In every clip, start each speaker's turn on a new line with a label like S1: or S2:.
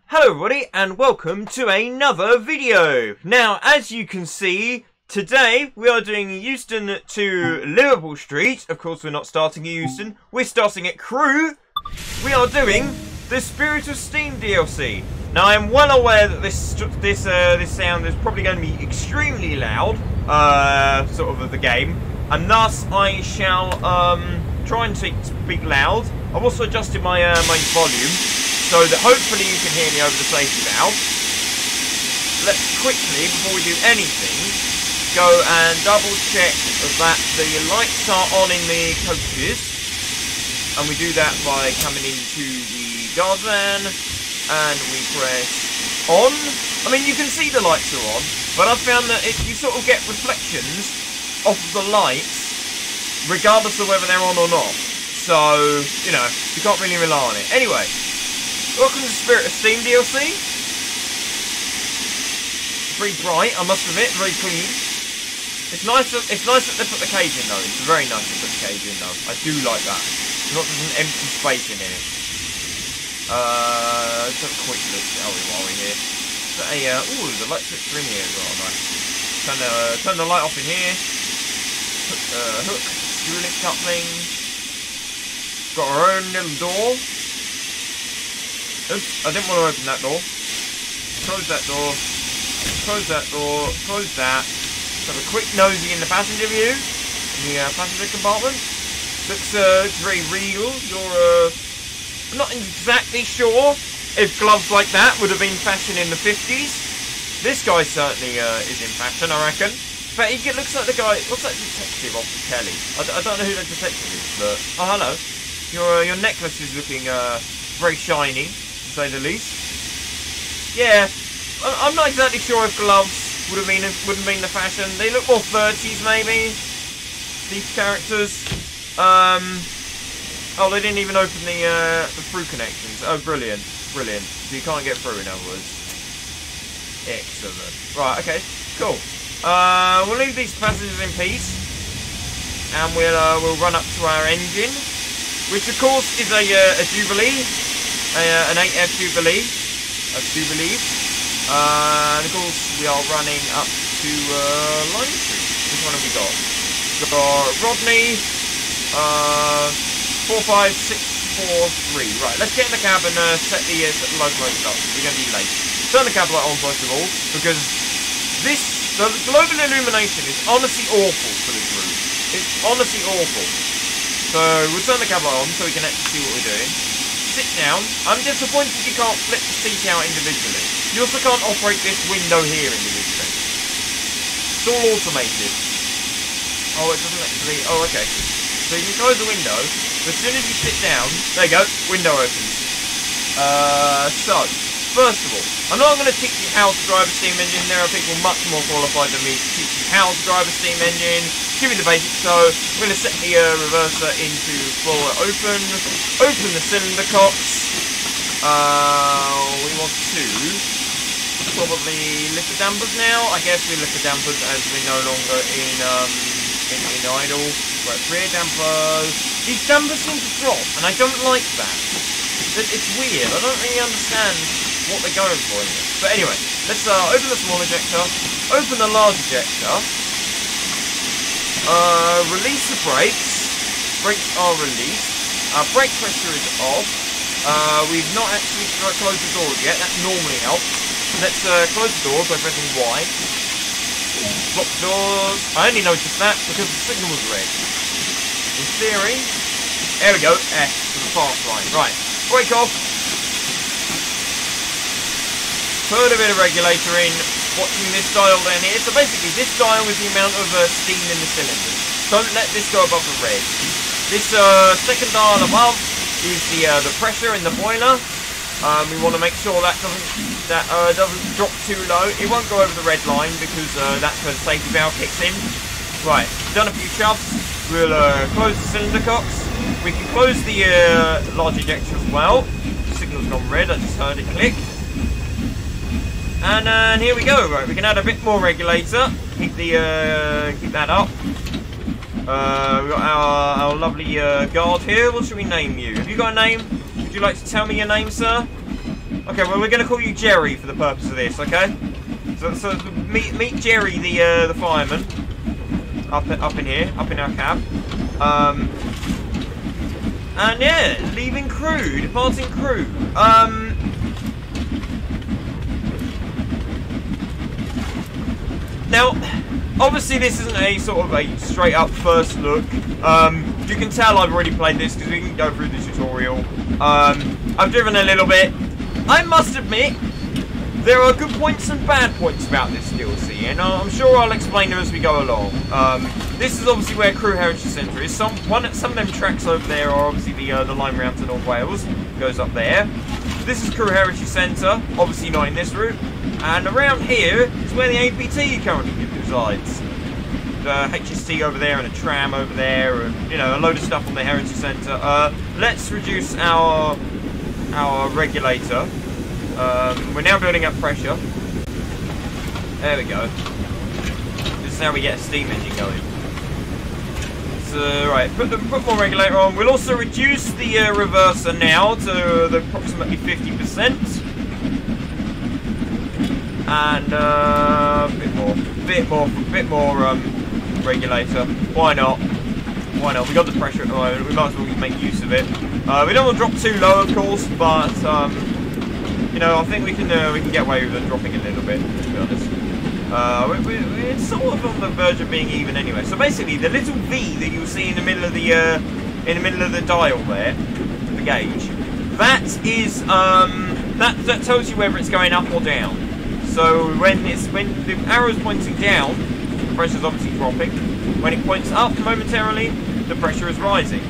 S1: Hello everybody and welcome to another video. Now as you can see, today we are doing Euston to Liverpool Street. Of course we're not starting at Euston, we're starting at Crewe. We are doing the Spirit of Steam DLC. Now I am well aware that this sound is probably going to be extremely loud, sort of the game. And thus I shall try and speak loud. I've also adjusted my volume, so that hopefully you can hear me over the safety valve. Let's quickly, before we do anything, go and double check that the lights are on in the coaches. And we do that by coming into the guard van, and we press on. I mean, you can see the lights are on, but I've found that you sort of get reflections off of the lights, regardless of whether they're on or not. So, you know, you can't really rely on it. Anyway. Welcome to Spirit of Steam DLC. Very bright, I must admit, very clean. It's nice that they put the cage in though. It's very nice to put the cage in though. I do like that. It's not just an empty space in here. Let's have a quick look while we're here. Ooh, the light switch are in here as well. Nice. Turn the light off in here. Hook, screw link coupling. Got our own little door. Oops, I didn't want to open that door. Close that door. Close that door. Close that. Let's have a quick nosy in the passenger view. In the passenger compartment. Looks very real. I'm not exactly sure if gloves like that would have been fashion in the 50s. This guy certainly is in fashion, I reckon. But he looks like the guy. What's that detective off the telly? I don't know who that detective is, but oh hello. Your necklace is looking very shiny, to say the least. Yeah, I'm not exactly sure if gloves wouldn't been the fashion. They look more 30s maybe. These characters. Oh, they didn't even open the through connections. Oh, brilliant, brilliant. So you can't get through, in other words. Excellent. Right, okay, cool. We'll leave these passengers in peace, and we'll run up to our engine, which of course is a Jubilee. An 8F Jubilee, I do believe. And of course, we are running up to Line Street. Which one have we got? We've got Rodney, 45643. Right, let's get in the cab and set the locomotive up. We're going to be late. Turn the cab light on first of all, because the global illumination is honestly awful for this route. It's honestly awful. So we'll turn the cab light on so we can actually see what we're doing. Sit down. I'm disappointed you can't flip the seat out individually. You also can't operate this window here individually. It's all automated. Oh, it doesn't actually... Oh, okay. So you can close the window. But as soon as you sit down... There you go. Window opens. So, first of all, I'm not going to teach you how to drive a steam engine. There are people much more qualified than me to teach you how to drive a steam engine. Give me the basics. So I'm going to set the reverser into full open. Open the cylinder cocks. We want to probably lift the dampers now. I guess we lift the dampers as we're no longer in idle. Right, rear dampers. These dampers seem to drop, and I don't like that. It's weird. I don't really understand what they're going for in this. But anyway, let's open the small ejector. Open the large ejector. Release the brakes. Brakes are released. Brake pressure is off. We've not actually closed the doors yet. That normally helps. Let's close the doors by pressing Y. Lock the doors. I only noticed that because the signal was red. In theory, there we go. F for the fast line. Right. Brake off. Put a bit of regulator in. Watching this dial down here. So basically, this dial is the amount of steam in the cylinders. Don't let this go above the red. This second dial above is the pressure in the boiler. We want to make sure that doesn't drop too low. It won't go over the red line because that's where the safety valve kicks in. Right, done a few shafts. We'll close the cylinder cocks. We can close the large ejector as well. The signal's gone red. I just heard it click. And here we go. Right, we can add a bit more regulator. Keep that up. We've got our lovely guard here. What should we name you? Have you got a name? Would you like to tell me your name, sir? Okay, well, we're going to call you Jerry for the purpose of this, okay? So meet Jerry, the fireman, up in here, up in our cab. And yeah, leaving Crewe, departing Crewe. Now, obviously this isn't a sort of a straight up first look. You can tell I've already played this because we can go through the tutorial. I've driven a little bit. I must admit, there are good points and bad points about this DLC, and I'm sure I'll explain them as we go along. This is obviously where Crewe Heritage Centre is. Some of them tracks over there are obviously the line round to North Wales, goes up there. This is Crewe Heritage Centre, obviously not in this route. And around here is where the APT currently resides. The HST over there and a tram over there, and you know, a load of stuff on the Heritage Centre. Let's reduce our regulator. We're now building up pressure. There we go. This is how we get a steam engine going. So, right, put more regulator on. We'll also reduce the reverser now to approximately 50%. And bit more regulator. Why not? Why not? We got the pressure at the moment. We might as well make use of it. We don't want to drop too low, of course, but you know, I think we can get away with it dropping a little bit, to be honest. We're sort of on the verge of being even anyway. So basically, the little V that you'll see in the middle of the dial there, the gauge, that is that tells you whether it's going up or down. So when the arrow's pointing down, the pressure's obviously dropping. When it points up momentarily, the pressure is rising.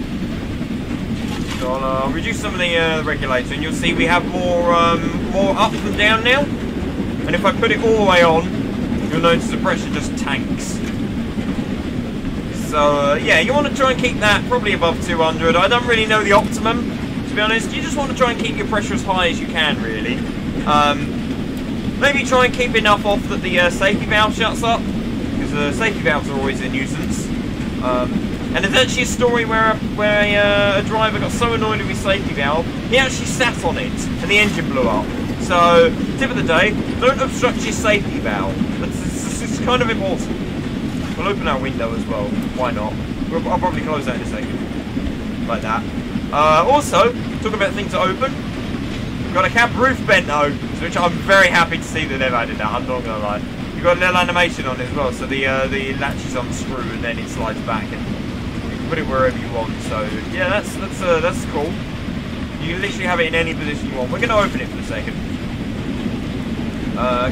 S1: So I'll reduce some of the regulator, and you'll see we have more up and down now. And if I put it all the way on, you'll notice the pressure just tanks. So yeah, you want to try and keep that probably above 200. I don't really know the optimum, to be honest. You just want to try and keep your pressure as high as you can, really. Maybe try and keep enough off that the safety valve shuts up, because the safety valves are always a nuisance. And there's actually a story where a driver got so annoyed with his safety valve, he actually sat on it, and the engine blew up. So, tip of the day, don't obstruct your safety valve. It's kind of important. We'll open our window as well. Why not? I'll probably close that in a second. Like that. Also, talk about things to open. Got a cab roof bent though, which I'm very happy to see that they've added that, I'm not going to lie. You've got a little animation on it as well, so the latches unscrew and then it slides back and you can put it wherever you want. So yeah, that's cool. You can literally have it in any position you want. We're going to open it for a second.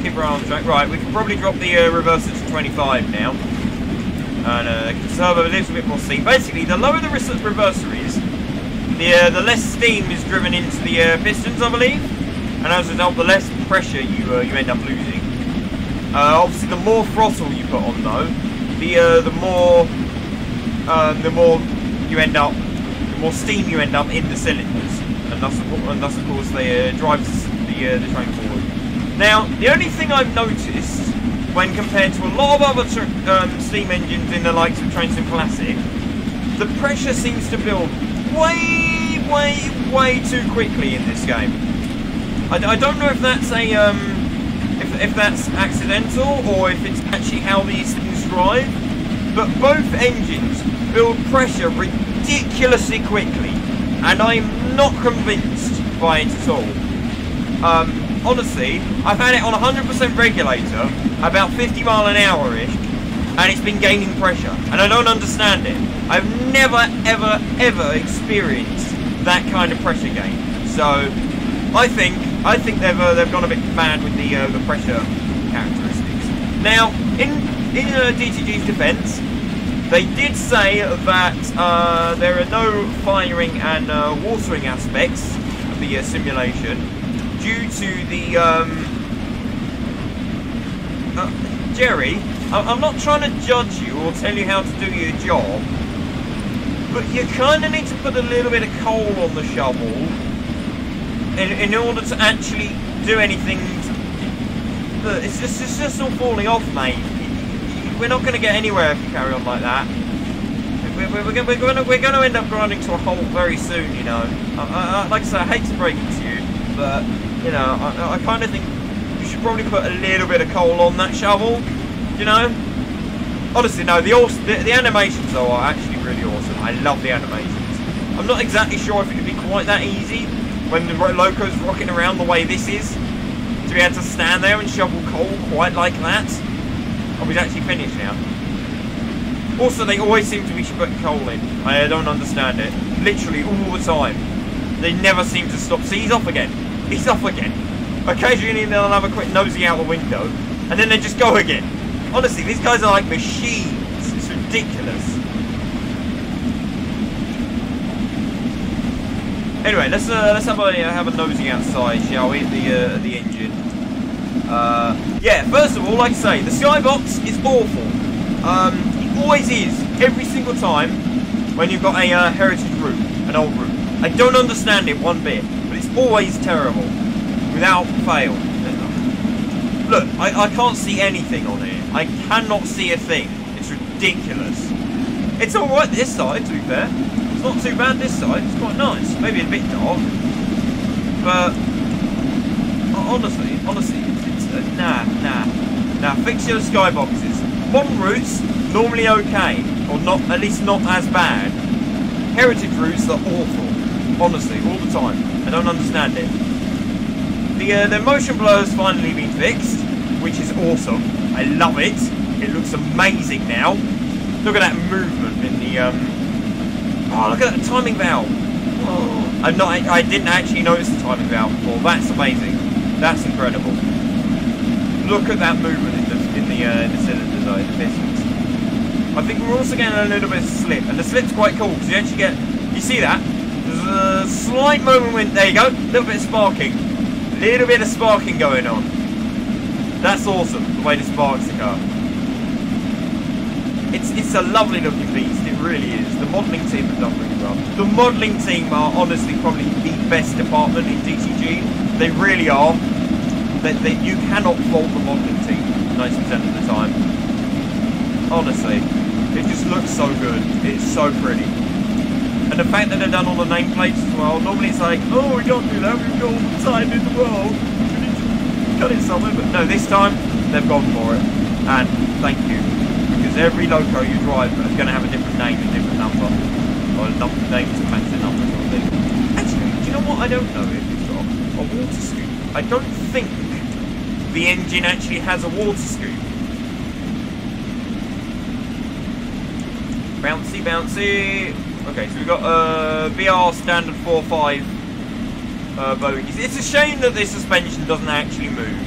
S1: Keep our eye on track. Right, we can probably drop the reverser to 25 now. And conserve a little bit more steam. Basically, the lower the reverser is, the less steam is driven into the pistons, I believe, and as a result, the less pressure you end up losing. Obviously, the more throttle you put on, though, the more you end up, the more steam you end up in the cylinders, and thus of course, they drives the train forward. Now, the only thing I've noticed when compared to a lot of other steam engines in the likes of Train Sim Classic, the pressure seems to build way too quickly in this game. I don't know if that's a if that's accidental or if it's actually how these things drive, but both engines build pressure ridiculously quickly, and I'm not convinced by it at all. Honestly, I've had it on 100% regulator, about 50 mile an hour-ish, and it's been gaining pressure, and I don't understand it. I've never, ever experienced that kind of pressure gain. So, I think they've gone a bit mad with the pressure characteristics. Now, in DTG's defence, they did say that there are no firing and watering aspects of the simulation due to the Jerry, I'm not trying to judge you or tell you how to do your job, but you kind of need to put a little bit of coal on the shovel in order to actually do anything. It's just all falling off, mate. We're not going to get anywhere if you carry on like that. We're going to end up grinding to a halt very soon, you know. Like I say, I hate to break it to you, but, you know, I kind of think you should probably put a little bit of coal on that shovel, you know? Honestly, no, the animations, though, are actually really awesome. I love the animations. I'm not exactly sure if it would be quite that easy when the loco's rocking around the way this is, to be able to stand there and shovel coal quite like that. Oh, he's actually finished now. Also, they always seem to be putting coal in. I don't understand it. Literally all the time. They never seem to stop. See, he's off again. He's off again. Occasionally they'll have a quick nosy out the window, and then they just go again. Honestly, these guys are like machines. It's ridiculous. Anyway, let's have a nosy outside, shall we? The engine. Yeah. First of all, like I say, the skybox is awful. It always is. Every single time when you've got a heritage route, an old route. I don't understand it one bit, but it's always terrible, without fail. Look, I can't see anything on here. I cannot see a thing. It's ridiculous. It's alright this side, to be fair. It's not too bad this side. It's quite nice. Maybe a bit dark. But, honestly, it's nah. Fix your skyboxes. Modern routes, normally okay. Or not, at least not as bad. Heritage routes are awful. Honestly, all the time. I don't understand it. The motion blur's finally been fixed, which is awesome. I love it. It looks amazing now. Look at that movement in the oh, look at that timing valve. Oh, I didn't actually notice the timing valve before. That's amazing. That's incredible. Look at that movement in the cylinders, though, the pistons. I think we're also getting a little bit of slip, and the slip's quite cool because you actually get. You see that? There's a slight moment when there you go. A little bit of sparking. Little bit of sparking going on. That's awesome, the way it sparks the car. It's a lovely looking beast, it really is. The modelling team have done really well. The modelling team are honestly probably the best department in DCG. They really are. You cannot fault the modelling team 90% of the time. Honestly, it just looks so good. It's so pretty. And the fact that they've done all the nameplates as well, normally it's like, oh, we can't do that, we've got all the time in the world, we need to cut it somewhere. But no, this time, they've gone for it. And thank you. Because every loco you drive is going to have a different name, a different number. Or a name to match the number sort of thing. Actually, do you know what I don't know if it's got? A water scoop. I don't think the engine actually has a water scoop. Bouncy, bouncy. Okay, so we've got VR standard 4.5 bogies. It's a shame that this suspension doesn't actually move.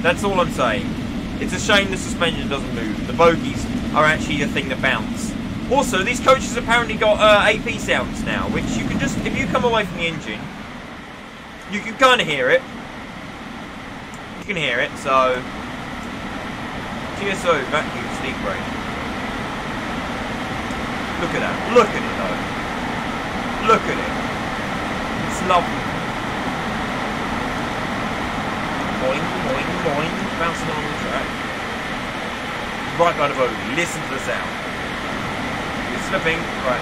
S1: That's all I'm saying. It's a shame the suspension doesn't move. The bogies are actually a thing that bounce. Also, these coaches apparently got AP sounds now, which you can just, if you come away from the engine, you can kind of hear it. You can hear it, so TSW vacuum steam brake. Look at that. Look at it, though. Look at it. It's lovely. Boing, boing, boing. Bouncing along the track. Right by the bogey. Listen to the sound. It's slipping. Right.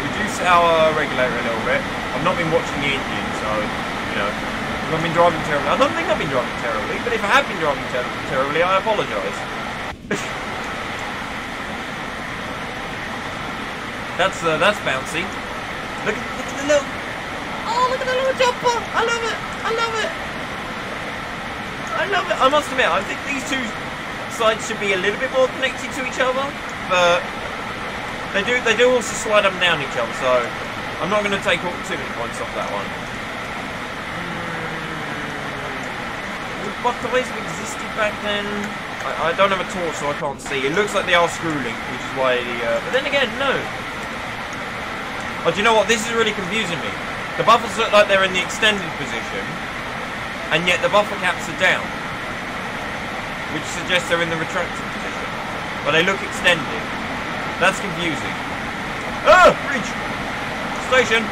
S1: Reduce our regulator a little bit. I've not been watching the engine, so, you know. If I've been driving terribly. I don't think I've been driving terribly, but if I have been driving terribly, I apologise. That's bouncy. Look at the little. Oh, look at the little jumper! I love it. I love it. I love it. I must admit, I think these two sides should be a little bit more connected to each other, but they do also slide up and down each other. So I'm not going to take too many points off that one. Would buckeyes have existed back then? I don't have a torch, so I can't see. It looks like they are screw linked, which is why the. But then again, no. Oh, do you know what? This is really confusing me. The buffers look like they're in the extended position, and yet the buffer caps are down, which suggests they're in the retracted position. But they look extended. That's confusing. Oh! Bridge! Station!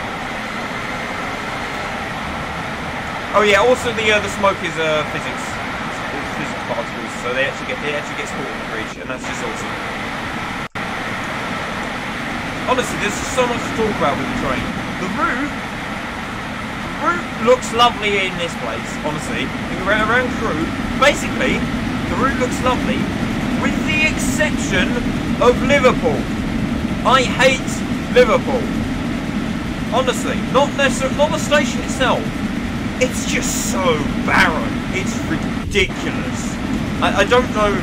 S1: Oh yeah, also the smoke is physics. It's physics particles, so they actually get caught in the bridge, and that's just awesome. Honestly, there's just so much to talk about with the train. The route route looks lovely in this place, honestly. Around Crewe, basically, the route looks lovely, with the exception of Liverpool. I hate Liverpool. Honestly, not the station itself. It's just so barren. It's ridiculous. I don't know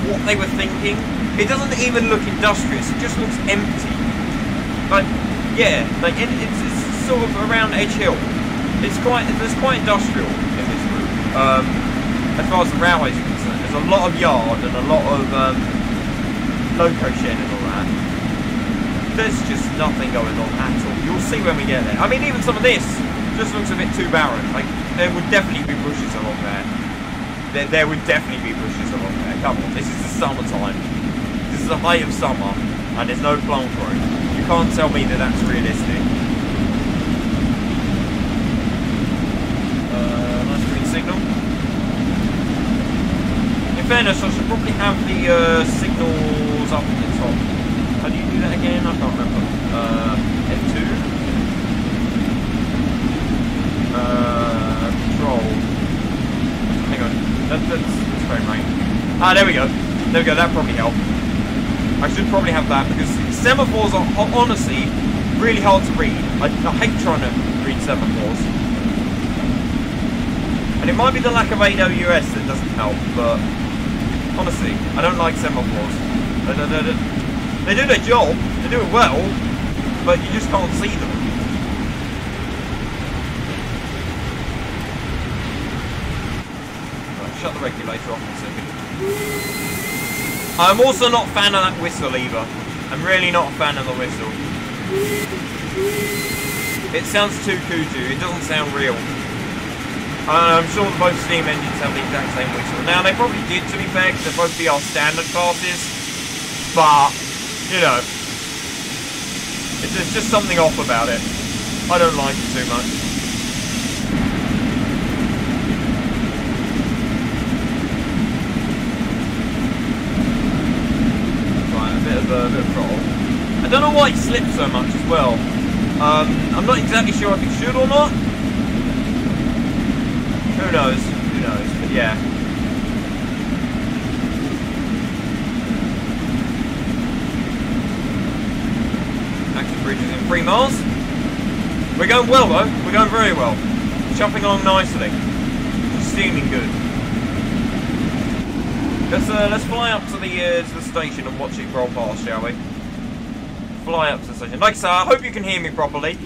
S1: what they were thinking. It doesn't even look industrious. It just looks empty. Like, yeah, like it's sort of around Edge Hill. It's quite industrial in this route. As far as the railways are concerned, there's a lot of yard and a lot of loco shed and all that. There's just nothing going on at all. You'll see when we get there. I mean, even some of this just looks a bit too barren. Like, there would definitely be bushes along there. There would definitely be bushes along there. Come on, this is the summertime. This is the height of summer, and there's no plum growing. You can't tell me that that's realistic. Nice green signal. In fairness, I should probably have the signals up at the top. How do you do that again? I can't remember. F2. Control. Hang on. That's frame rate. Ah, there we go. There we go. That probably helped. I should probably have that because semaphores are honestly really hard to read. I hate trying to read semaphores. And it might be the lack of AWS that doesn't help, but honestly, I don't like semaphores. They do their job, they do it well, but you just can't see them. Right, shut the regulator off in a second. I'm also not a fan of that whistle either. I'm really not a fan of the whistle. It sounds too cuckoo, it doesn't sound real. I'm sure that both steam engines have the exact same whistle. Now, they probably did, to be fair, because they're both BR standard classes, but you know, there's just something off about it. I don't like it too much. Right, a bit of throttle. I don't know why it slips so much as well. I'm not exactly sure if it should or not. Who knows? Who knows? But yeah. Bridge is in 3 miles. We're going well though. We're going very well. Chopping along nicely. Steaming good. Let's fly up to the station and watch it roll past, shall we? Fly up to the station. Like I say, I hope you can hear me properly.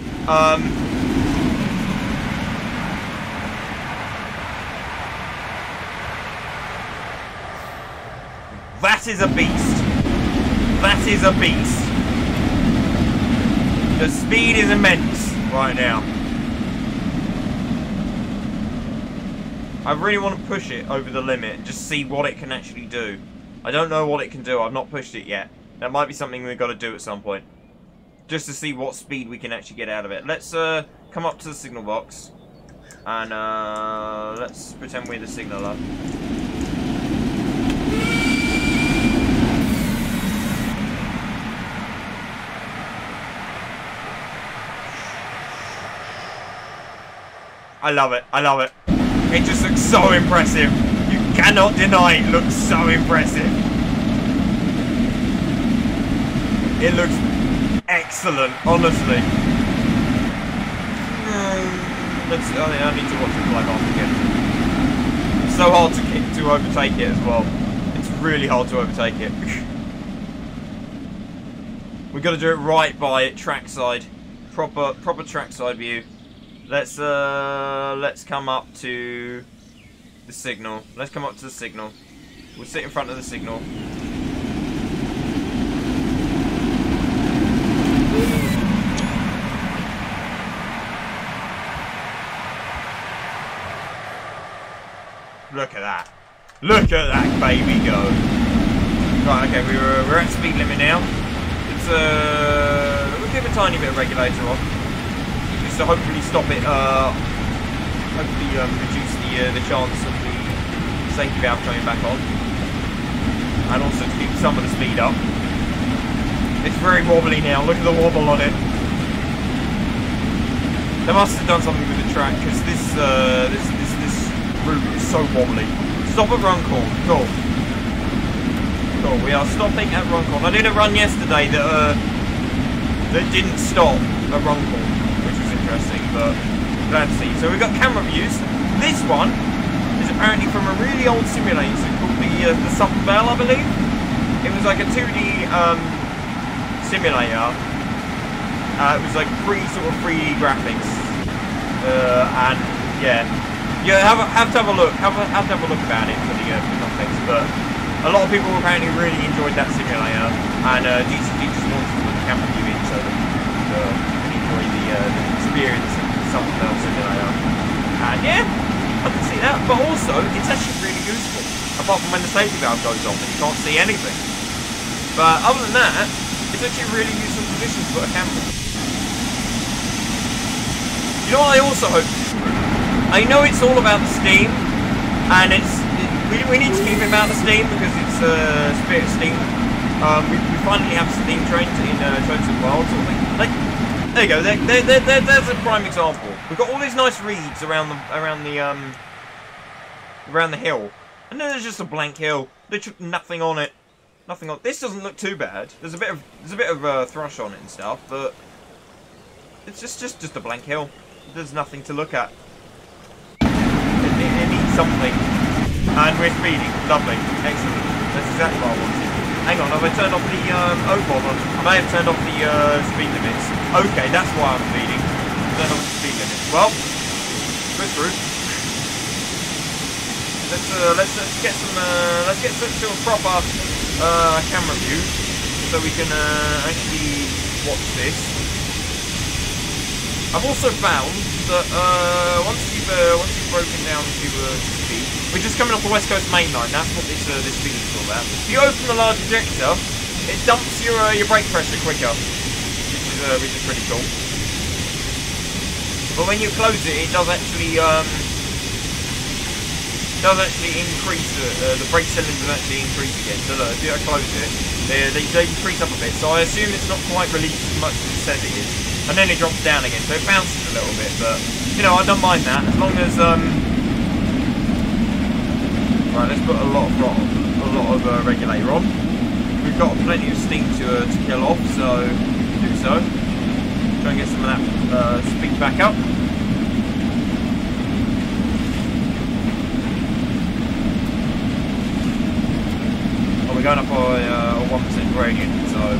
S1: That is a beast. That is a beast. The speed is immense right now. I really want to push it over the limit and just see what it can actually do. I don't know what it can do. I've not pushed it yet. That might be something we've got to do at some point. Just to see what speed we can actually get out of it. Let's come up to the signal box. And let's pretend we're the signaller. I love it. I love it. It just looks so impressive. You cannot deny it looks so impressive. It looks excellent, honestly. I need to watch it fly off again. It's so hard to overtake it as well. It's really hard to overtake it. We've got to do it right by it, trackside. Proper trackside view. Let's come up to the signal. Let's come up to the signal. We'll sit in front of the signal. Look at that. Look at that baby go. Right, okay, we're at speed limit now. It's we'll give a tiny bit of regulator on. To hopefully stop it, hopefully reduce the chance of the safety valve coming back on, and also to keep some of the speed up. It's very wobbly now. Look at the wobble on it. They must have done something with the track because this route is so wobbly. Stop at Runcorn. Cool. Cool. We are stopping at Runcorn. I did a run yesterday that didn't stop at Runcorn, which was interesting, but glad to see. So we've got camera views. This one is apparently from a really old simulator called the Sutton Bell, I believe. It was like a 2D simulator. It was like sort of 3D graphics, and yeah, have to have a look. Have to have a look about it for the context. But a lot of people apparently really enjoyed that simulator, and DCG just wanted to put the camera view in so that people can enjoy the experience of the Sutton Bell simulator. And yeah, I can see that. But also, it's actually really useful. Apart from when the safety valve goes off and you can't see anything. But other than that, it's actually a really useful position to put a camera. You know what I also hope? I know it's all about the Steam, and we need to keep it about the Steam because it's Spirit of Steam. We finally have Steam trains in Chosen Wild sort of thing. Like, there you go. There's a prime example. We've got all these nice reeds around the hill, and then there's just a blank hill. Literally nothing on it. Nothing on. This doesn't look too bad. There's a bit of thrush on it and stuff, but it's just a blank hill. There's nothing to look at. It needs something. And we're speeding. Lovely. Excellent. That's exactly what I wanted. Hang on, have I turned off the, oh hold on. I may have turned off the speed limits. Okay, that's why I'm speeding. Turned off the speed limits. Well, go through. Let's get to a proper camera view so we can actually watch this. I've also found that once you've broken down to speed, we're just coming off the West Coast main line. That's what this speed is all about. If you open the large ejector, it dumps your brake pressure quicker, which is pretty cool. But when you close it, it does actually increase. The brake cylinders actually increase again. So look, if you close it, they increase up a bit. So I assume it's not quite released as much as it says it is. And then it drops down again, so it bounces a little bit, but, you know, I don't mind that, as long as, right, let's put a lot of regulator on. We've got plenty of steam to kill off, so, do so. Try and get some of that speed back up. Oh, we're going up by a 1% gradient, so...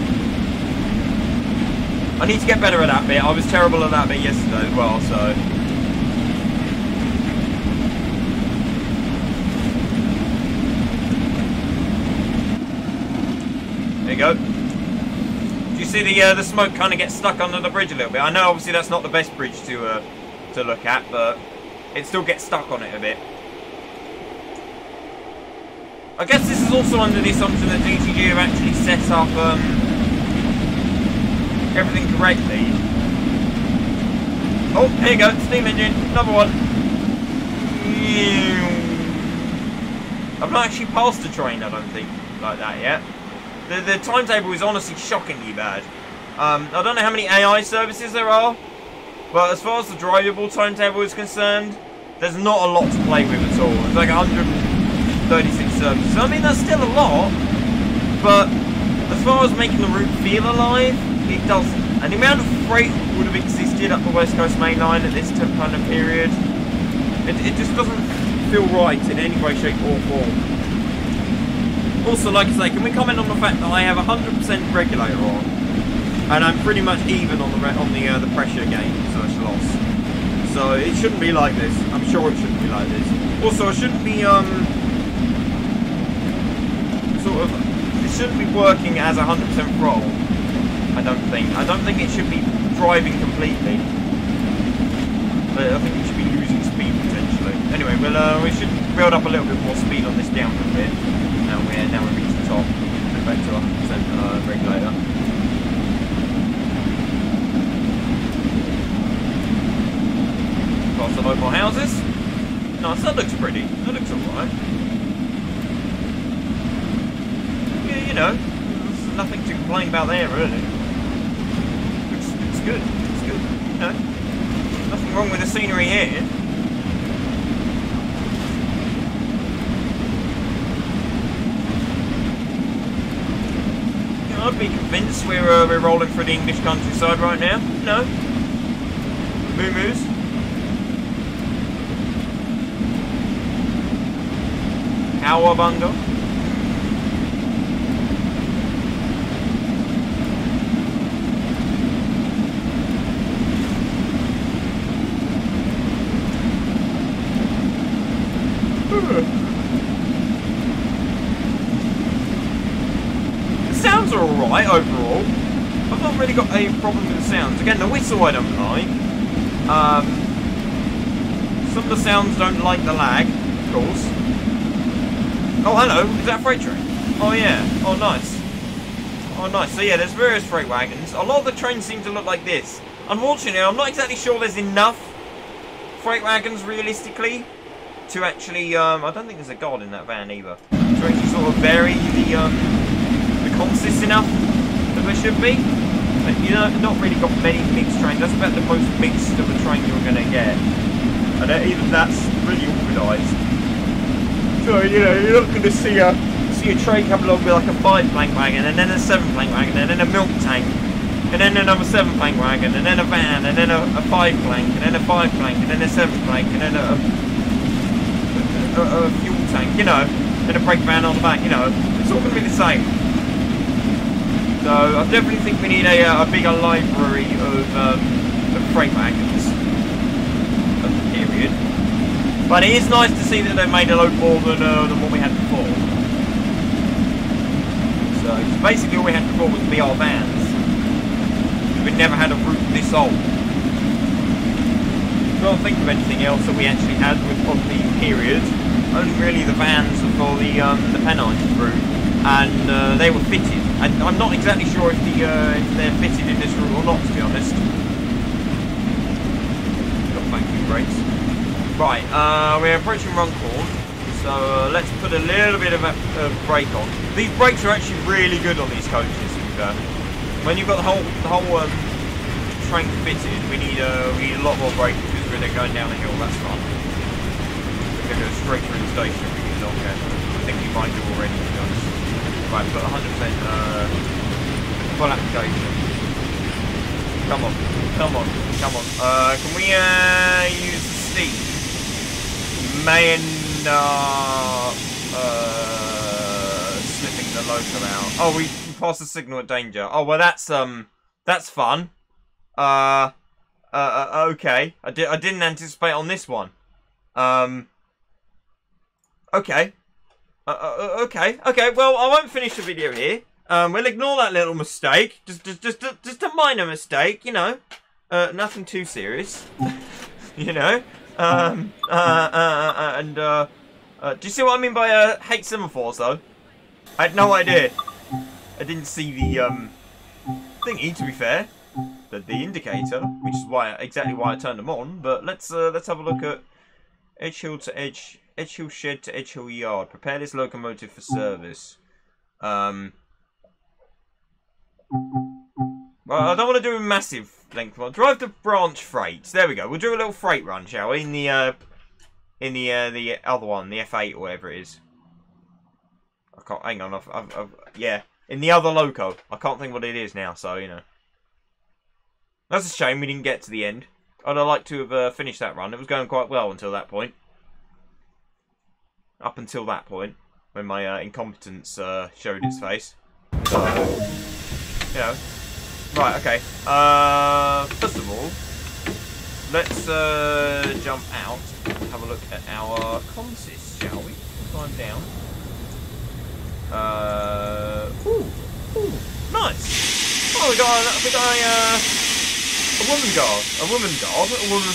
S1: I need to get better at that bit. I was terrible at that bit yesterday as well, so... There you go. Do you see the smoke kind of get stuck under the bridge a little bit? I know obviously that's not the best bridge to look at, but it still gets stuck on it a bit. I guess this is also under the assumption that DTG have actually set up everything correctly. Oh, here you go, steam engine, another one. I've not actually passed a train, I don't think, like that yet. The timetable is honestly shockingly bad. I don't know how many AI services there are, but as far as the drivable timetable is concerned, there's not a lot to play with at all. It's like 136 services. I mean, that's still a lot, but as far as making the route feel alive, it doesn't. And the amount of freight that would have existed up the West Coast main line at this kind of period, it just doesn't feel right in any way, shape or form. Also, like I say, can we comment on the fact that I have 100% regulator on, and I'm pretty much even on the pressure gain / loss. So it shouldn't be like this. I'm sure it shouldn't be like this. Also, it shouldn't be it shouldn't be working as 100% throttle. I don't think it should be driving completely. But I think it should be losing speed potentially. Anyway, we should build up a little bit more speed on this downward bit. Now we're reaching the top. Go back to 100% regulator. Past the local houses. Nice, that looks pretty. That looks alright. Yeah, you know, there's nothing to complain about there really. It's good. It's good. You know, nothing nothing wrong with the scenery here. I'd be convinced we're rolling through the English countryside right now. No. Moo-moos. Cowabunga. Sounds are alright overall. I've not really got a problem with the sounds. Again, the whistle I don't like. Some of the sounds don't like the lag, of course. Oh, hello. Is that a freight train? Oh, yeah. Oh, nice. Oh, nice. So, yeah, there's various freight wagons. A lot of the trains seem to look like this. Unfortunately, I'm not exactly sure there's enough freight wagons, realistically, to actually, I don't think there's a guard in that van, either. To actually sort of vary the consist enough that there should be. But, you know, not really got many mixed trains. That's about the most mixed of the train you're going to get. And even that's really organised. So, you know, you're not going to see a train come along with like a 5-plank wagon, and then a 7-plank wagon, and then a milk tank, and then another 7-plank wagon, and then a van, and then a 5-plank, and then a 5-plank, and then a 7-plank, and then a fuel tank, you know, then a brake van on the back, you know. It's all going to be the same. So I definitely think we need a bigger library of freight wagons of the period. But it is nice to see that they've made a lot more than what we had before. So basically all we had before was BR vans. We never had a route this old. I can't think of anything else that we actually had of the period. Only really the vans for the Pennines route, and they were fitted. And I'm not exactly sure if they're fitted in this route or not, to be honest. Got vacuum brakes. Right, we're approaching Runcorn, so let's put a little bit of a brake on. These brakes are actually really good on these coaches. When you've got the whole train fitted, we need a lot more brake because we're going down a hill. That's fun. We're going to go straight through the station if we can not get. I think we might do already, to be honest. Right, put 100% full application. Come on, come on, come on. Can we use the steam? May end up slipping the loco out. Oh, we passed the signal at danger. Oh well, that's fun. Okay. I didn't anticipate on this one. Okay. Okay. Well, I won't finish the video here. We'll ignore that little mistake. Just a minor mistake, you know. Nothing too serious. You know. Do you see what I mean by hate semaphores though? I had no idea. I didn't see the thingy, to be fair. The indicator, which is exactly why I turned them on. But let's have a look at Edge Hill to Edge Hill Shed to Edge Hill Yard. Prepare this locomotive for service. Well, I don't want to do a massive length one. Drive the branch freights. There we go. We'll do a little freight run, shall we? In the other one, the F8 or whatever it is. I can't. Hang on. Yeah, in the other loco. I can't think what it is now. So you know. That's a shame we didn't get to the end. I'd have liked to have finished that run. It was going quite well until that point. Up until that point, when my incompetence showed its face. So, you know. Right, okay. First of all, let's jump out and have a look at our consist, shall we? Climb down. Ooh, nice. Oh, we got a woman guard, a woman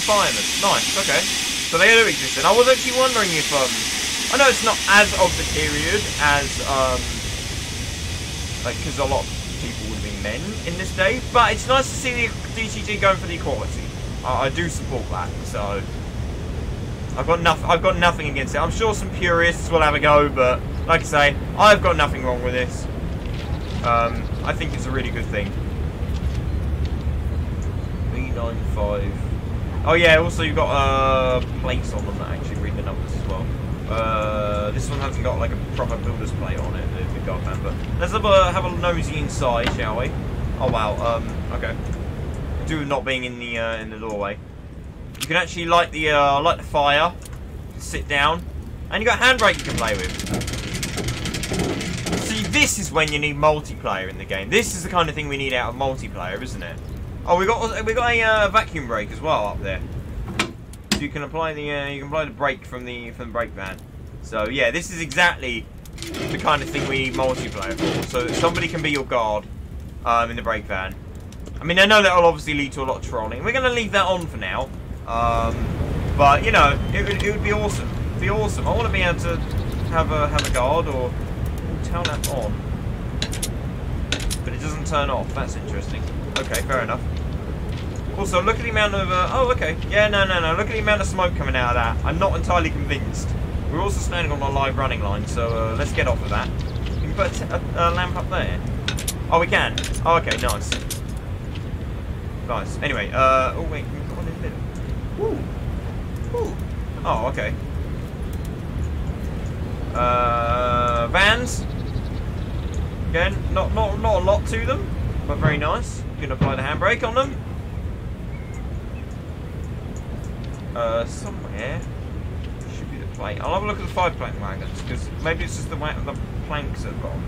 S1: fireman. Nice, okay. So they do exist. And I was actually wondering if, I know it's not as of the period as, like, because a lot of people would be men in this day, but it's nice to see the DTG going for the equality. I do support that, so I've got nothing against it. I'm sure some purists will have a go, but like I say, I've got nothing wrong with this. I think it's a really good thing. B95 Oh yeah, also you've got plates on them that actually read the numbers as well. This one hasn't got like a proper builder's plate on it, the guard van, but let's have a nosy inside, shall we? Oh wow, okay. Due to not being in the doorway. You can actually light the fire, sit down, and you got a handbrake you can play with. See, this is when you need multiplayer in the game. This is the kind of thing we need out of multiplayer, isn't it? Oh, we got a vacuum brake as well up there. So you can apply the brake from the brake van. So yeah, this is exactly the kind of thing we need multiplayer for. So that somebody can be your guard in the brake van. I mean, I know that will obviously lead to a lot of trolling. We're going to leave that on for now. But you know, it would be awesome. It'd be awesome. I want to be able to have a guard or turn that on, but it doesn't turn off. That's interesting. Okay, fair enough. Also, look at the amount of... oh, okay. Yeah, no. Look at the amount of smoke coming out of that. I'm not entirely convinced. We're also standing on a live running line, so let's get off of that. You can put a lamp up there. Oh, we can. Oh, okay, nice. Nice. Anyway, oh, wait. Can we put one in the middle? Woo. Woo. Oh, okay. Vans. Again, not a lot to them, but very nice. You can apply the handbrake on them. Somewhere should be the plate. I'll have a look at the 5-plank wagons, because maybe it's just the planks that have got them.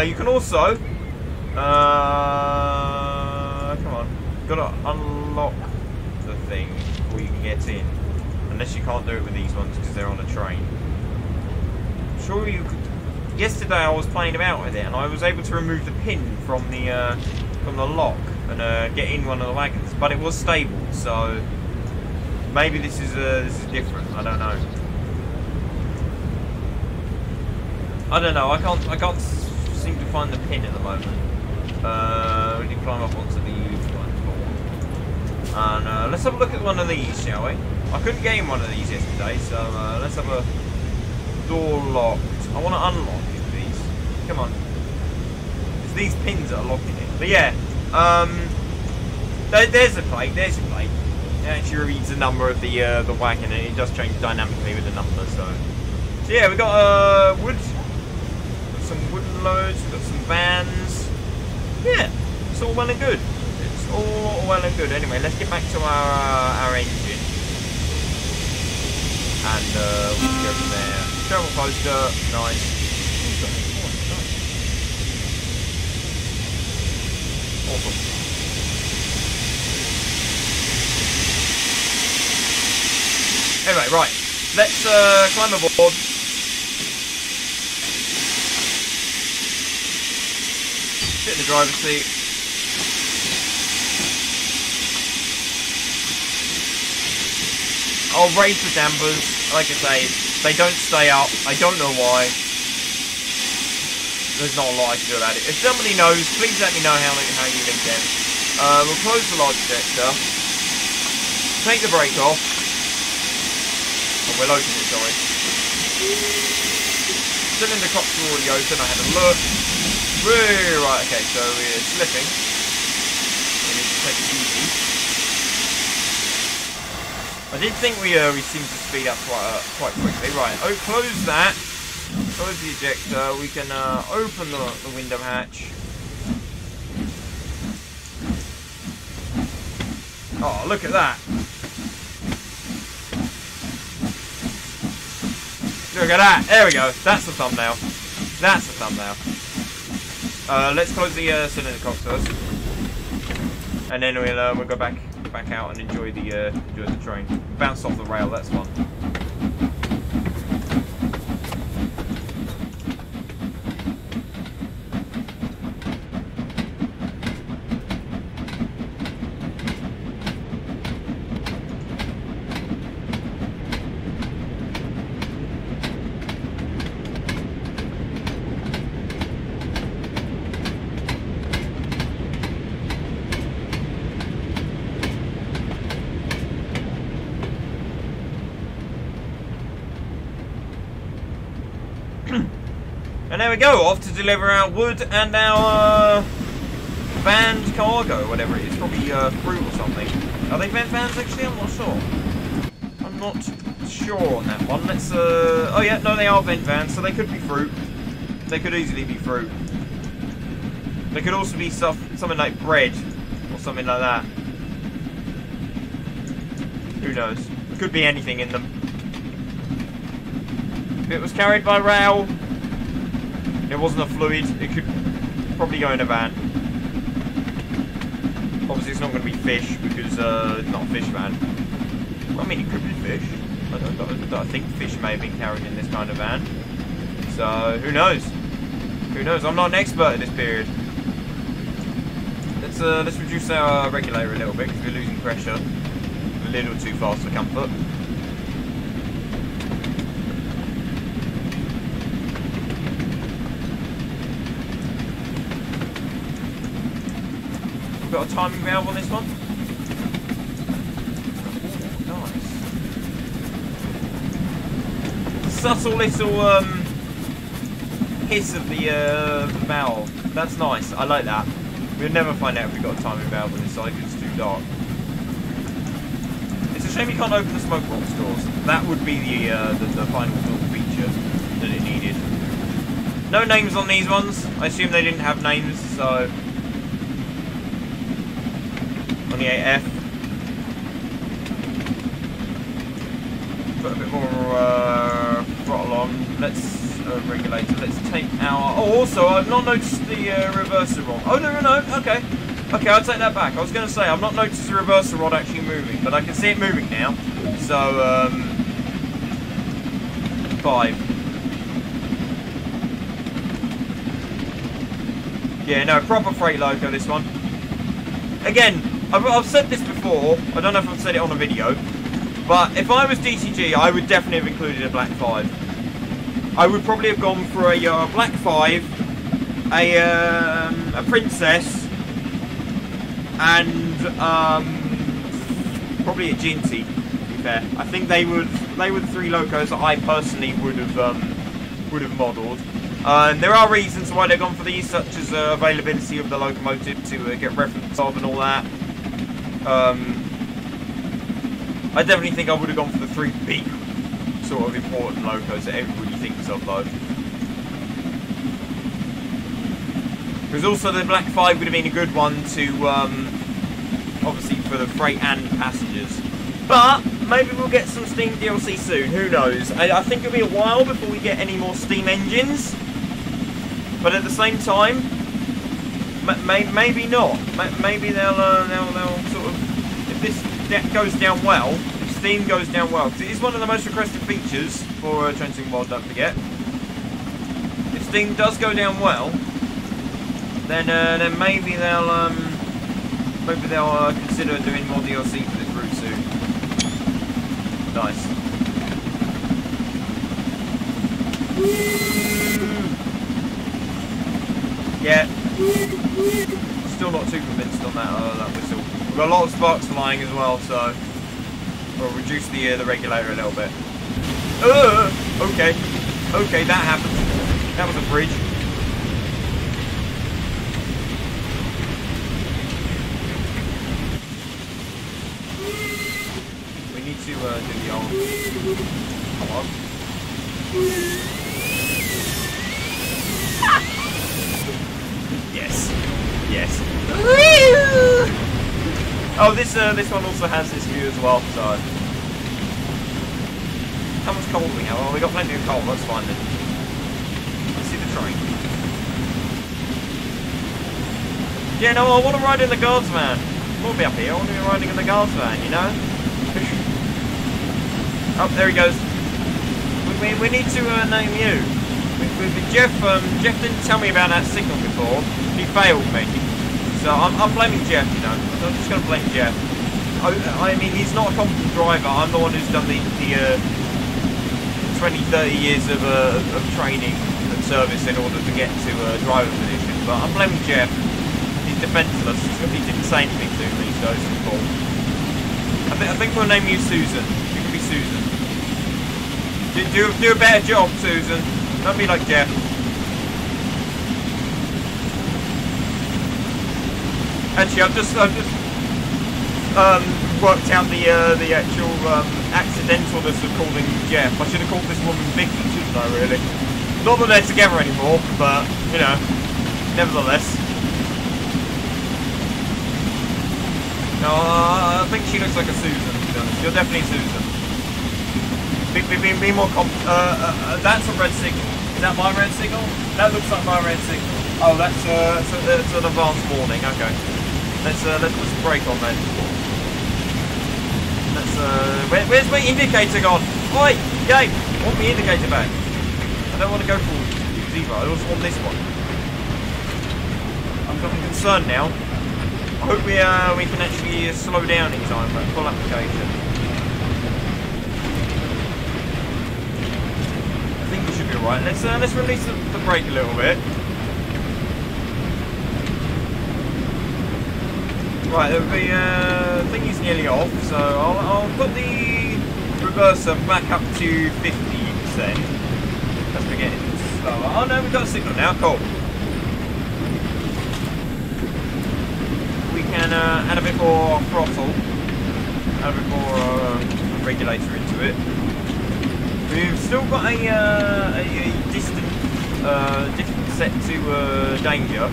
S1: You can also, come on, you've got to unlock the thing before you can get in, unless you can't do it with these ones because they're on a train. Sure you could. Yesterday I was playing about with it, and I was able to remove the pin from the lock and get in one of the wagons, but it was stable, so. Maybe this is different. I don't know. I can't seem to find the pin at the moment. We can climb up onto the platform. And let's have a look at one of these, shall we? I couldn't get in one of these yesterday, so let's have a door locked. I want to unlock it, these. Come on. It's these pins that are locking it. But yeah, there's a plate. There's your plate. It actually reads the number of the wagon, and it does change dynamically with the number. So yeah, we got wood, got some wooden loads, we've got some vans. Yeah, it's all well and good. It's all well and good. Anyway, let's get back to our engine, and we can go from there. Travel poster, nice. Awesome. Anyway, right, let's climb aboard. Sit in the driver's seat. I'll raise the dampers. Like I say, they don't stay up. I don't know why. There's not a lot I can do about it. If somebody knows, please let me know how you link them. We'll close the large ejector. Take the brake off. Oh, we'll open it, sorry. Cylinder cocks are already open, I had a look. Right, okay, so we're slipping. We need to take it easy. I did think we seemed to speed up quite quickly. Right, close that. Close the ejector. We can open the window hatch. Oh, look at that. Look at that! There we go. That's the thumbnail. That's the thumbnail. Let's close the cylinder cocks first, and then we'll go back out and enjoy the train. Bounce off the rail. That's fun. And there we go, off to deliver our wood and our vanned cargo, whatever it is, probably fruit or something. Are they vent vans actually? I'm not sure. I'm not sure on that one. Let's, oh yeah, no, they are vent vans, so they could be fruit. They could easily be fruit. They could also be something like bread, or something like that. Who knows? There could be anything in them. If it was carried by rail, it wasn't a fluid, it could probably go in a van. Obviously it's not going to be fish, because it's not a fish van. Well, I mean, it could be fish. I think fish may have been carried in this kind of van. So, who knows? Who knows? I'm not an expert in this period. Let's reduce our regulator a little bit, because we're losing pressure. A little too fast for comfort. We've got a timing valve on this one. Ooh, nice. Subtle little hiss of the valve. That's nice. I like that. We'll never find out if we've got a timing valve on this side because it's too dark. It's a shame you can't open the smoke box doors. That would be the final little feature that it needed. No names on these ones. I assume they didn't have names, so... On the 8F. Put a bit more throttle on. Let's... regulator. Let's take our... Oh, also, I've not noticed the reverser rod. Oh, no, okay. Okay, I'll take that back. I was going to say, I've not noticed the reverser rod actually moving, but I can see it moving now. So, 5. Yeah, no, proper freight loco, this one. Again, I've said this before. I don't know if I've said it on a video, but if I was DTG, I would definitely have included a black 5. I would probably have gone for a black 5, a princess, and probably a Ginty. To be fair, I think they were the 3 locos that I personally would have modelled. And there are reasons why they've gone for these, such as availability of the locomotive to get reference of and all that. I definitely think I would have gone for the 3 big sort of important locos that everybody thinks of though. Because also the Black 5 would have been a good one to, obviously for the freight and passengers. But maybe we'll get some steam DLC soon, who knows. I think it'll be a while before we get any more steam engines. But at the same time, maybe not. Maybe they'll sort of, if this goes down well, steam goes down well, because it is one of the most requested features for Transient World, don't forget. If steam does go down well, then maybe they'll consider doing more DLC for this route soon. Nice. Yeah. Still not too convinced on that whistle. We've got a lot of sparks flying as well, so we'll reduce the regulator a little bit. Okay. Okay, that happened. That was a bridge. We need to do the old... Come on. Yes. Yes. Oh, this one also has this view as well, so... How much coal do we have? Oh, we got plenty of coal, that's fine then. Let's see the train. Yeah, no, I want to ride in the guards van. I want to be up here, I want to be riding in the guards van, you know? Oh, there he goes. We need to name you. Jeff didn't tell me about that signal before. He failed me. So I'm blaming Jeff, you know. I'm just going to blame Jeff. I mean, he's not a competent driver. I'm the one who's done the 20, 30 years of training and service in order to get to driver position. But I'm blaming Jeff. He's defenceless. He didn't say anything to me, so it's his fault. I think we'll name you Susan. You can be Susan. Do a better job, Susan. Don't be like Jeff. Actually, I've just worked out the actual accidentalness of calling Jeff. I should have called this woman Vicky, shouldn't I, really? Not that they're together anymore, but, you know, nevertheless. No, I think she looks like a Susan, to be honest. You're definitely Susan. Be more that's a red signal. Is that my red signal? That looks like my red signal. Oh, that's an advanced warning. Okay. Let's put some brake on then. Let's where's my indicator gone? Oi, game! I want my indicator back. I don't want to go for zero. I also want this one. I'm getting concerned now. I hope we can actually slow down in time for full application. I think we should be alright. Let's release the brake a little bit. Right, the thing is nearly off, so I'll put the reverser back up to 50%. As we're getting slower. Oh no, we've got a signal now. Cool. We can add a bit more throttle, add a bit more regulator into it. We've still got a different set to danger,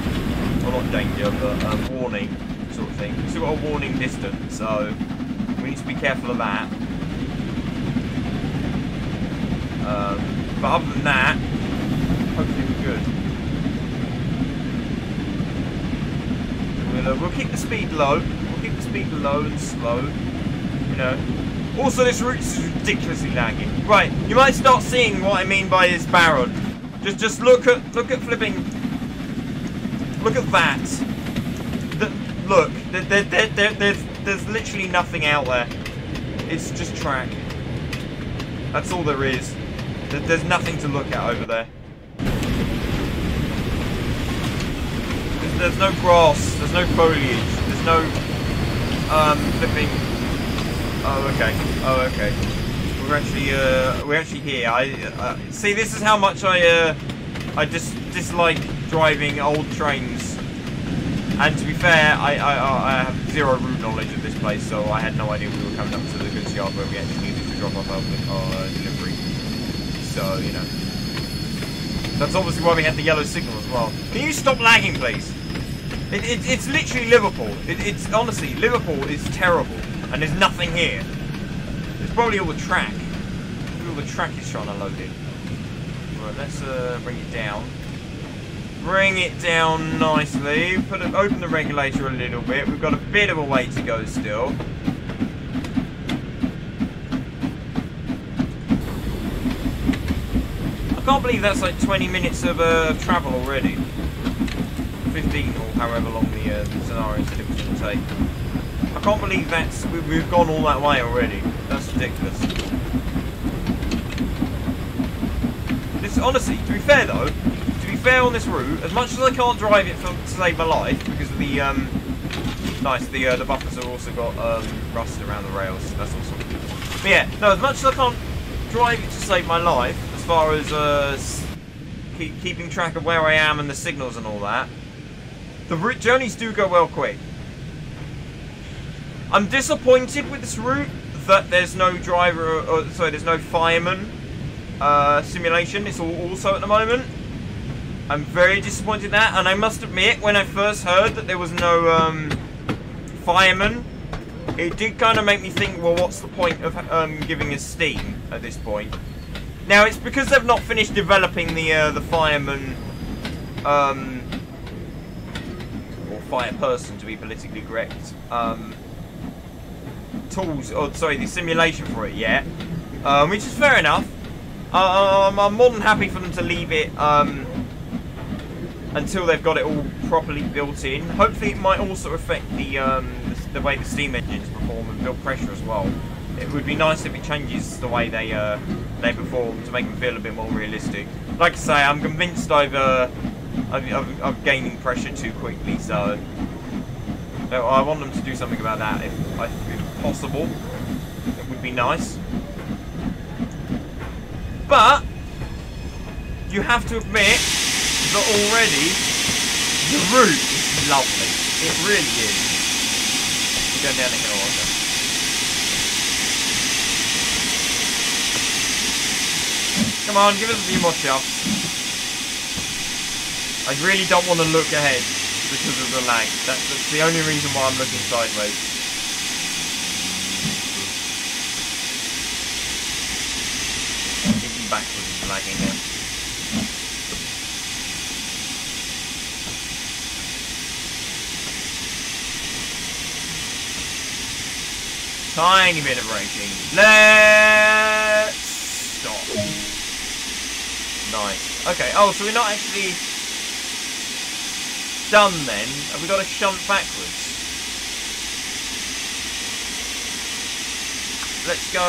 S1: well not danger, but warning sort of thing. We've still got a warning distance, so we need to be careful of that. But other than that, hopefully we're good. We'll keep the speed low. We'll keep the speed low and slow. You know. Also, this route is ridiculously laggy. Right, you might start seeing what I mean by this barrel. Just look at flipping. Look at that. Look, there's literally nothing out there. It's just track. That's all there is. There's nothing to look at over there. There's no grass, there's no foliage, there's no flipping. Oh okay. We're actually here. I see. This is how much I just dislike driving old trains. And to be fair, I have zero route knowledge of this place, so I had no idea we were coming up to the goods yard where we actually needed to drop off our delivery. So you know, that's obviously why we had the yellow signal as well. Can you stop lagging, please? It's literally Liverpool. It's honestly, Liverpool is terrible, and there's nothing here. It's probably all the track. Probably all the track is trying to load in. Right, let's bring it down. Bring it down nicely. Open the regulator a little bit. We've got a bit of a way to go still. I can't believe that's like 20 minutes of travel already. 15 or however long the scenario said it was going to take. I can't believe we've gone all that way already. That's ridiculous. This honestly, to be fair though, on this route, as much as I can't drive it to save my life because of the the buffers have also got rust around the rails. That's awesome. But yeah, no, as much as I can't drive it to save my life, as far as keeping track of where I am and the signals and all that, the route journeys do go well quick. I'm disappointed with this route that there's no driver, sorry, there's no fireman simulation. It's all also at the moment. I'm very disappointed in that, and I must admit, when I first heard that there was no fireman, it did kind of make me think, well, what's the point of giving us Steam at this point? Now, it's because they've not finished developing the fireman, or fire person to be politically correct, tools, or sorry, the simulation for it yet, which is fair enough. I'm more than happy for them to leave it until they've got it all properly built in. Hopefully it might also affect the way the steam engines perform and build pressure as well. It would be nice if it changes the way they perform to make them feel a bit more realistic. Like I say, I'm convinced I'm gaining pressure too quickly, so I want them to do something about that if possible. It would be nice. But you have to admit that already the route is lovely. It really is. We're going down the hill, aren't we? Come on, give us a few more shots. I really don't want to look ahead because of the lag. That's the only reason why I'm looking sideways. Even backwards is lagging now. Tiny bit of braking. Let's stop. Nice. Okay. Oh, so we're not actually done then. Have we got to shunt backwards? Let's go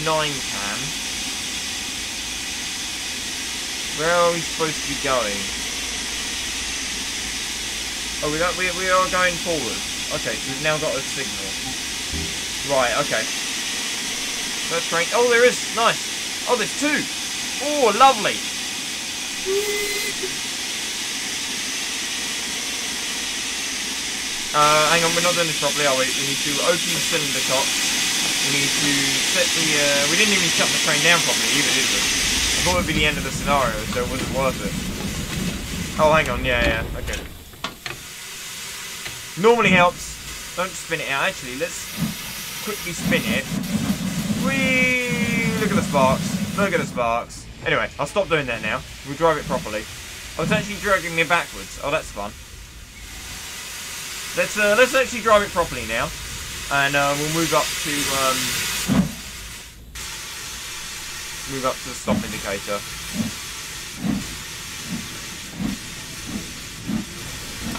S1: 9 cam. Where are we supposed to be going? Oh, we are going forward. Okay, so we've now got a signal. Right, okay. That's great. Oh, there is. Nice. Oh, there's 2. Oh, lovely. Hang on, we're not doing this properly, are we? We need to open the cylinder cock. We need to set the... we didn't even shut the train down properly either, did we? I thought it would be the end of the scenario, so it wasn't worth it. Oh, hang on. Yeah, okay. Normally helps. Don't spin it out. Actually, let's quickly spin it. Whee! Look at the sparks. Look at the sparks. Anyway, I'll stop doing that now. We'll drive it properly. Oh, it's actually dragging me backwards. Oh, that's fun. Let's actually drive it properly now, and we'll move up to the stop indicator.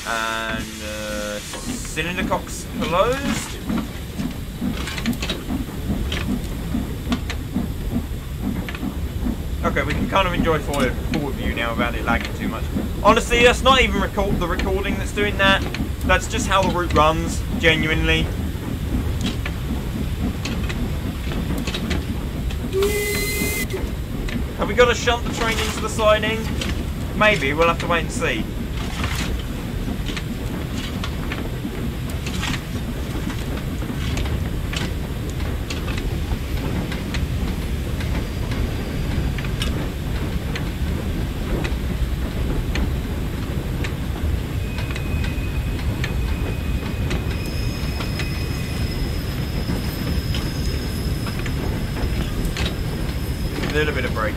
S1: And cylinder cock's closed. Okay, we can kind of enjoy forward view now without it lagging too much. Honestly, that's not even the recording that's doing that. That's just how the route runs, genuinely. Have we got to shunt the train into the siding? Maybe, we'll have to wait and see. A little bit of brake.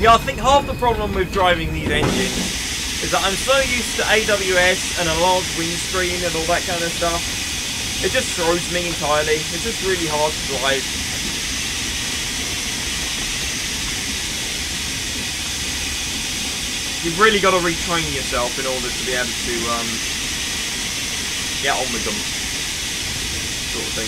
S1: Yeah, I think half the problem with driving these engines is that I'm so used to AWS and a large windscreen and all that kind of stuff. It just throws me entirely. It's just really hard to drive. You've really got to retrain yourself in order to be able to get on with them, sort of thing.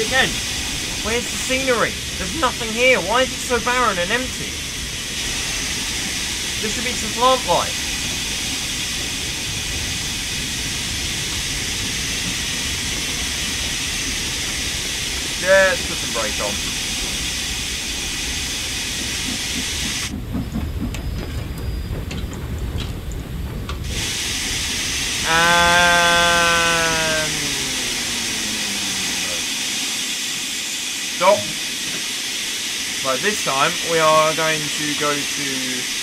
S1: Again, where's the scenery? There's nothing here. Why is it so barren and empty? There should be some plant life. Yeah, let's put some brake on. And... stop. Right, this time we are going to go to...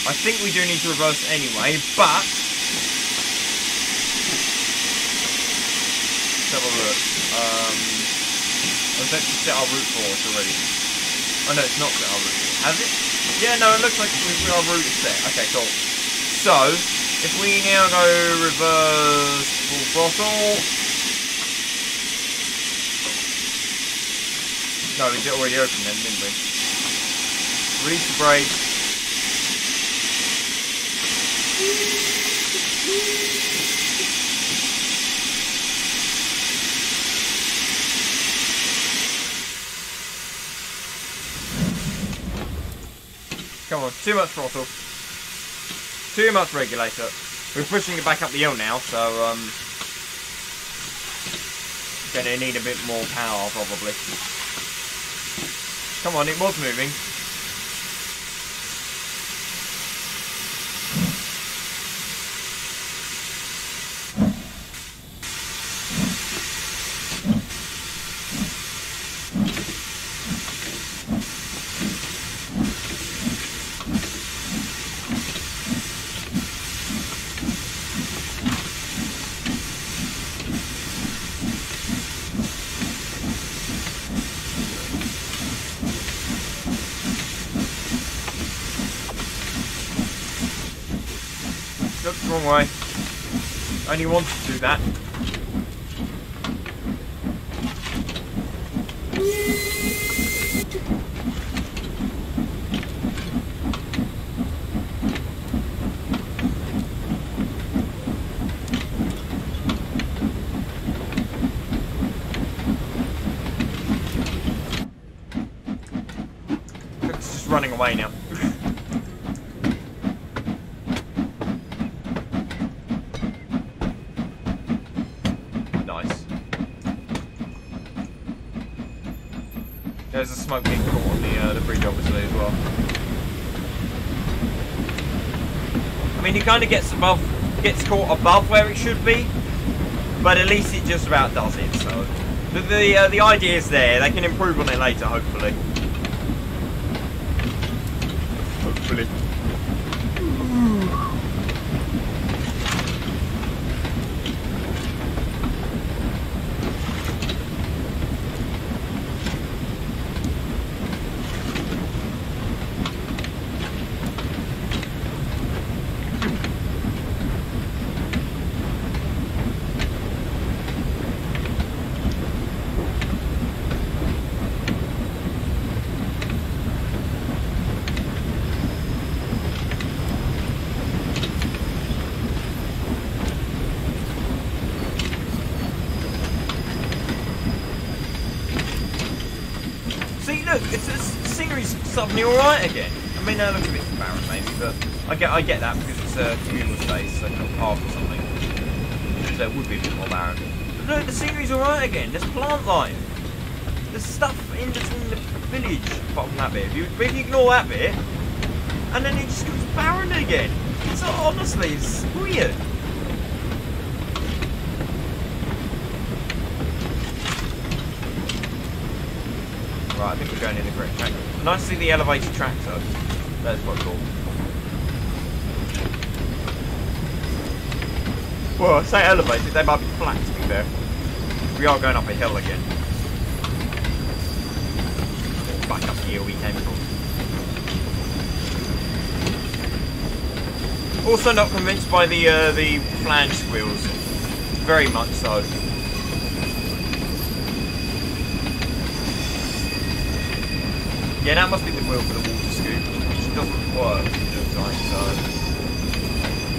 S1: I think we do need to reverse anyway, but... let's have a look. Let's actually set our route for us already. Oh no, it's not set our route for. Has it? Yeah, no, it looks like our route is set. Okay, cool. So, if we now go reverse full throttle... no, we did already open then, didn't we? Release the brake. Come on, too much throttle. Too much regulator. We're pushing it back up the hill now, so gonna need a bit more power probably. Come on, it was moving. Look, wrong way. Only wanted to do that. It's just running away now. There's a smoke being caught on the bridge, obviously, as well. I mean, it kind of gets caught above where it should be, but at least it just about does it. So the idea is there. They can improve on it later, hopefully. Hopefully. The scenery's suddenly alright again. I mean, it looks a bit barren maybe, but I get that because it's a communal space, like a park or something. So it would be a bit more barren. But look, the scenery's alright again. There's plant life. There's stuff in between the village, apart from that bit. If you ignore that bit, and then it just goes barren again. So honestly, it's weird. Right, I think we're going in the correct track. Nice to see the elevated track though. That's quite cool. Well, I say elevated, they might be flat to be fair. We are going up a hill again. Back up the hill we came from. Also not convinced by the flange squeals. Very much so. Yeah, that must be the wheel for the water scoop, which doesn't work, it looks like, so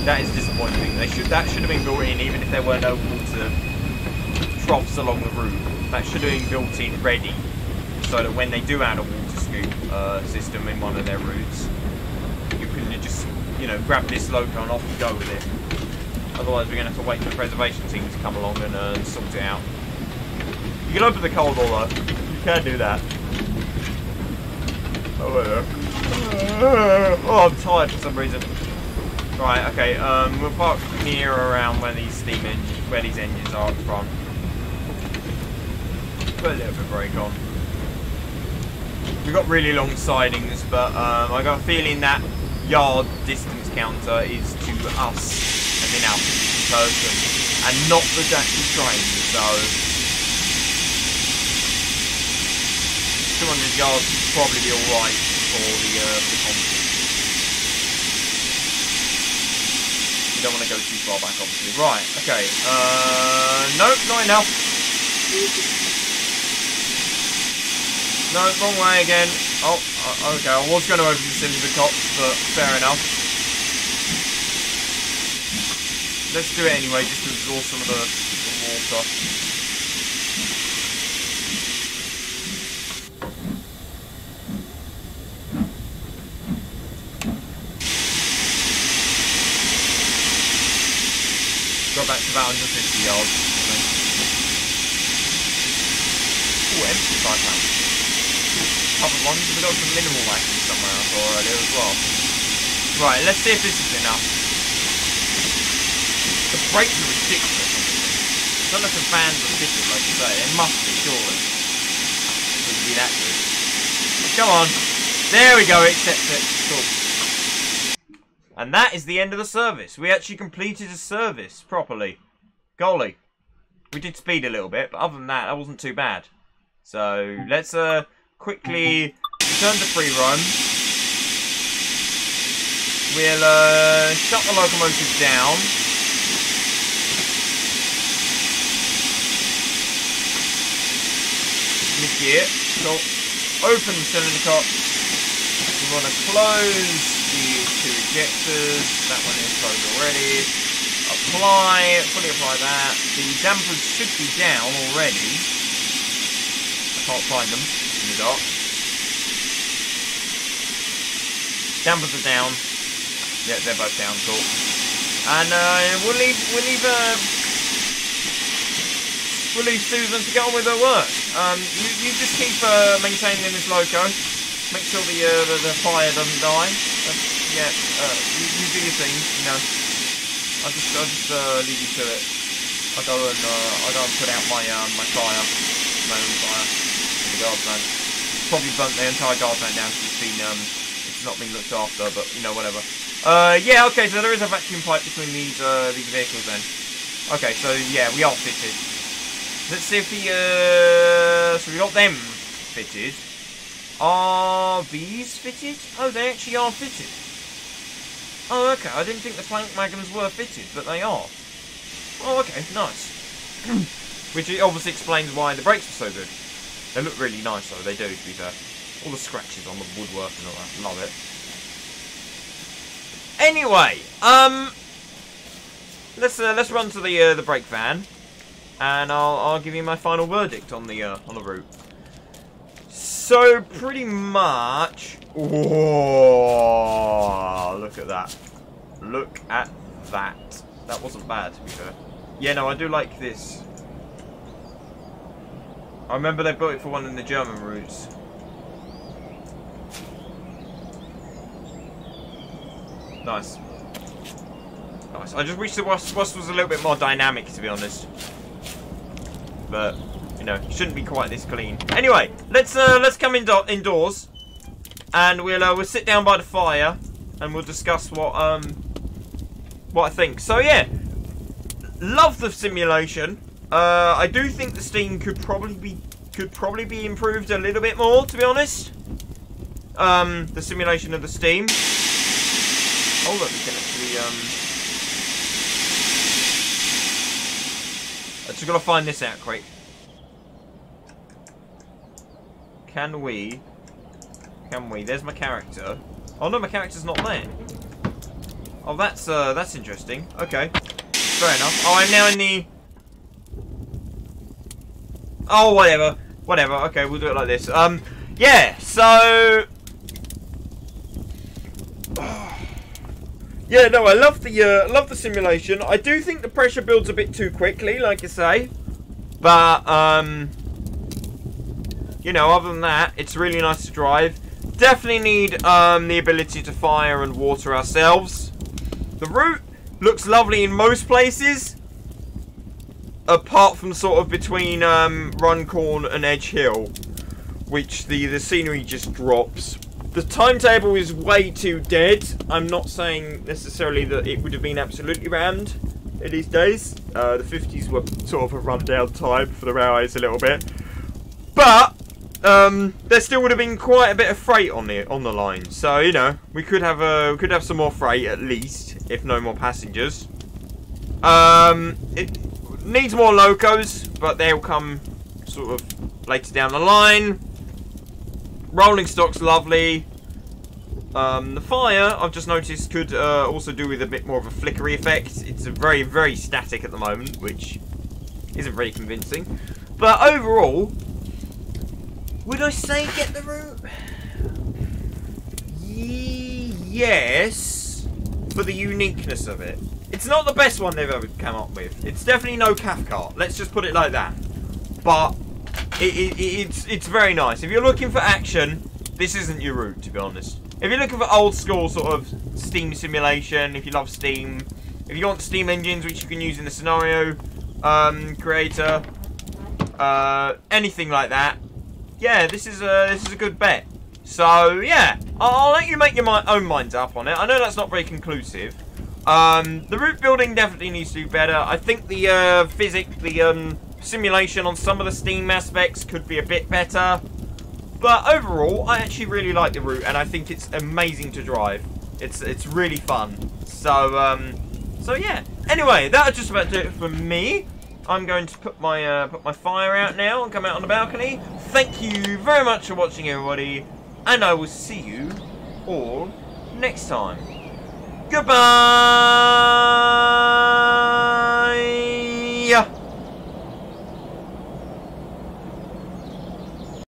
S1: that is disappointing. That should have been built in, even if there were no water troughs along the route. That should have been built in ready, so that when they do add a water scoop system in one of their routes, you can just, you know, grab this loco and off you go with it. Otherwise, we're going to have to wait for the preservation team to come along and sort it out. You can open the coal door though. You can do that. Oh, I'm tired for some reason. Right, okay, we'll park near around where these engines are at the front. Put a little bit of brake on. We've got really long sidings, but I got a feeling that yard distance counter is to us as in our person and not the actual train, so 200 yards would probably be alright for the concert. You don't want to go too far back, obviously. Right, okay. Nope, not enough. No, wrong way again. Oh, okay. I was going to open the cylinder cops, but fair enough. Let's do it anyway, just to exhaust some of the water. go back to about 150 yards. Ooh, empty 5 pounds. Covered ones, we've got some minimal waxing somewhere I saw earlier as well. Right, let's see if this is enough. The brakes are ridiculous on this thing. I don't know if the fans are fitted, like you say. They must be, surely. It wouldn't be that good. Come on. There we go, it accepts it. Cool. And that is the end of the service. We actually completed a service properly. Golly. We did speed a little bit, but other than that, that wasn't too bad. So, let's quickly return to free roam. We'll shut the locomotive down. Mid-gear. Cool. Open the cylinder cock. We want to close these 2 ejectors. That one is closed already. Fully apply that. The dampers should be down already. I can't find them in the dark. Dampers are down. Yeah, they're both down, cool. And we'll leave Susan to get on with her work. You just keep maintaining this loco. Make sure the fire doesn't die. Yeah, you do your thing. You know, I'll just leave you to it. I'll go and put out my fire, my own fire, in the guard van. Probably burnt the entire guard van down because it's not been looked after, but you know, whatever. Yeah, okay, so there is a vacuum pipe between these vehicles then. Okay, so yeah, we are fitted. Let's see if so we got them fitted. Are these fitted? Oh, they actually are fitted. Oh, okay, I didn't think the flank magnums were fitted, but they are. Oh, okay, nice. Which obviously explains why the brakes are so good. They look really nice though, they do, to be fair. All the scratches on the woodwork and all that, love it. Anyway, let's run to the brake van, and I'll give you my final verdict on the route. So pretty much, whoa, look at that, look at that. That wasn't bad, to be fair. Yeah, no, I do like this. I remember they built it for one in the German routes. Nice. Nice. I just wish the Wasp was a little bit more dynamic, to be honest. But, you know, shouldn't be quite this clean. Anyway, let's come indoors, and we'll sit down by the fire, and we'll discuss what I think. So yeah, love the simulation. I do think the steam could probably be improved a little bit more, to be honest. The simulation of the steam. Oh look, we can actually I just gotta find this out quick. Can we? There's my character. Oh no, my character's not there. Oh, that's interesting. Okay, fair enough. Oh, I'm now in the. Oh, whatever. Okay, we'll do it like this. Yeah. So. Yeah, no, I love the simulation. I do think the pressure builds a bit too quickly, like I say. But you know, other than that, it's really nice to drive. Definitely need the ability to fire and water ourselves. The route looks lovely in most places, apart from sort of between Runcorn and Edge Hill, which the scenery just drops. The timetable is way too dead. I'm not saying necessarily that it would have been absolutely rammed in these days. The 50s were sort of a rundown time for the railways a little bit, but there still would have been quite a bit of freight on the line. So you know, we could have some more freight at least, if no more passengers. It needs more locos, but they'll come sort of later down the line. Rolling stock's lovely. The fire, I've just noticed, could also do with a bit more of a flickery effect. It's a very, very static at the moment, which isn't very convincing. But overall, would I say get the route? Yes. for the uniqueness of it. It's not the best one they've ever come up with. It's definitely no Cathcart. Let's just put it like that. But it's very nice. If you're looking for action, this isn't your route, to be honest. If you're looking for old school sort of Steam simulation, if you love Steam, if you want Steam engines which you can use in the scenario creator, anything like that, yeah, this is a good bet. So yeah, I'll let you make your own minds up on it. I know that's not very conclusive. The route building definitely needs to be better. I think the simulation on some of the Steam aspects could be a bit better. But overall, I actually really like the route, and I think it's amazing to drive. It's really fun. So so yeah. Anyway, that'll just about do it for me. I'm going to put my fire out now and come out on the balcony. Thank you very much for watching, everybody, and I will see you all next time. Goodbye.